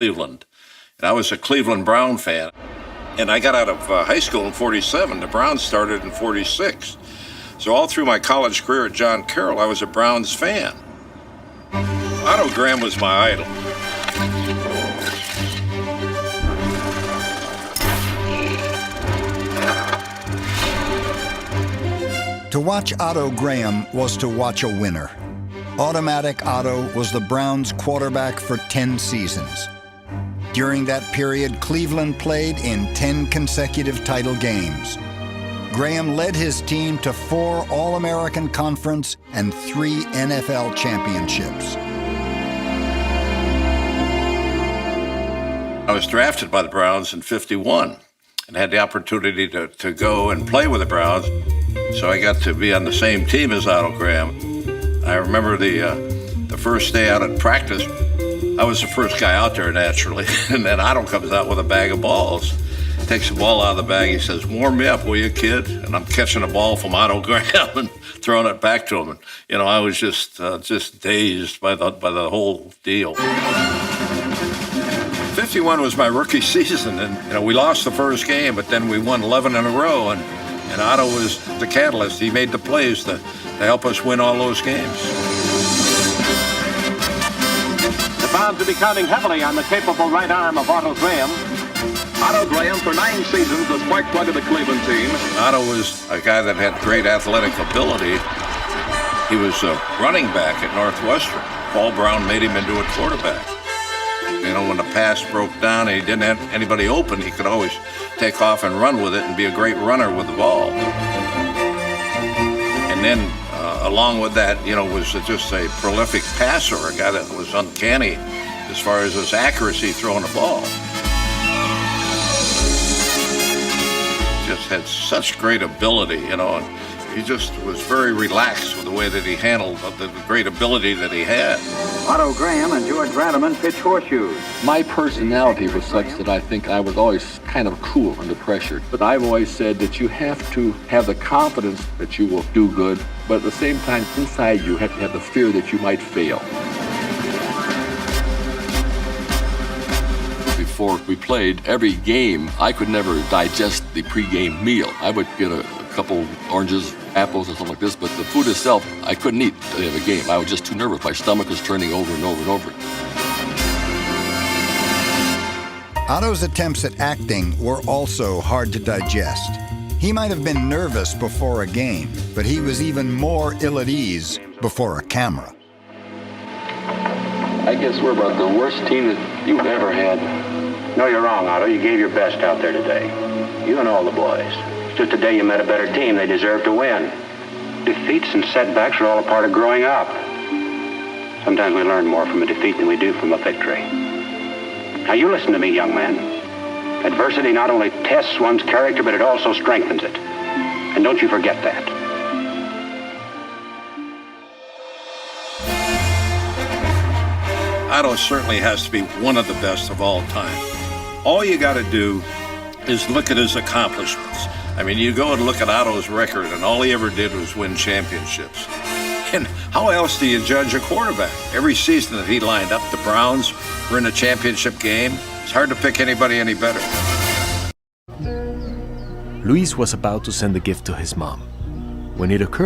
Cleveland. And I was a Cleveland Brown fan. And I got out of high school in 47. The Browns started in 46. So all through my college career at John Carroll, I was a Browns fan. Otto Graham was my idol. To watch Otto Graham was to watch a winner. Automatic Otto was the Browns' quarterback for 10 seasons. During that period, Cleveland played in 10 consecutive title games. Graham led his team to 4 All-American Conference and 3 NFL championships. I was drafted by the Browns in 51 and had the opportunity to go and play with the Browns. So I got to be on the same team as Otto Graham. I remember the first day out at practice, I was the first guy out there naturally, and then Otto comes out with a bag of balls. Takes the ball out of the bag, he says, "Warm me up, will you, kid?" And I'm catching a ball from Otto Graham and throwing it back to him. And, you know, I was just dazed by the whole deal. 51 was my rookie season, and you know, we lost the first game, but then we won 11 in a row, and Otto was the catalyst. He made the plays to help us win all those games. The Browns will be counting heavily on the capable right arm of Otto Graham. Otto Graham, for 9 seasons, the spark plug of the Cleveland team. Otto was a guy that had great athletic ability. He was a running back at Northwestern. Paul Brown made him into a quarterback. You know, when the pass broke down and he didn't have anybody open, he could always take off and run with it and be a great runner with the ball. And then, along with that, you know, was just a prolific passer, a guy that was uncanny as far as his accuracy throwing the ball. Just had such great ability, you know, and he just was very relaxed with the way that he handled the great ability that he had. Otto Graham and George Radaman pitch horseshoes. My personality was such that I think I was always kind of cool under pressure. But I've always said that you have to have the confidence that you will do good, but at the same time, inside you have to have the fear that you might fail. Before we played, every game, I could never digest the pregame meal. I would get a couple oranges, apples, or something like this, but the food itself, I couldn't eat the day of a game. I was just too nervous. My stomach was turning over and over and over. Otto's attempts at acting were also hard to digest. He might have been nervous before a game, but he was even more ill at ease before a camera. I guess we're about the worst team that you've ever had. No, you're wrong, Otto. You gave your best out there today. You and all the boys. It's just the day you met a better team, they deserve to win. Defeats and setbacks are all a part of growing up. Sometimes we learn more from a defeat than we do from a victory. Now, you listen to me, young man. Adversity not only tests one's character, but it also strengthens it. And don't you forget that. Otto certainly has to be one of the best of all time. All you got to do is look at his accomplishments. I mean, you go and look at Otto's record, and all he ever did was win championships. And how else do you judge a quarterback? Every season that he lined up, the Browns were in a championship game. It's hard to pick anybody any better. Luis was about to send the gift to his mom when it occurred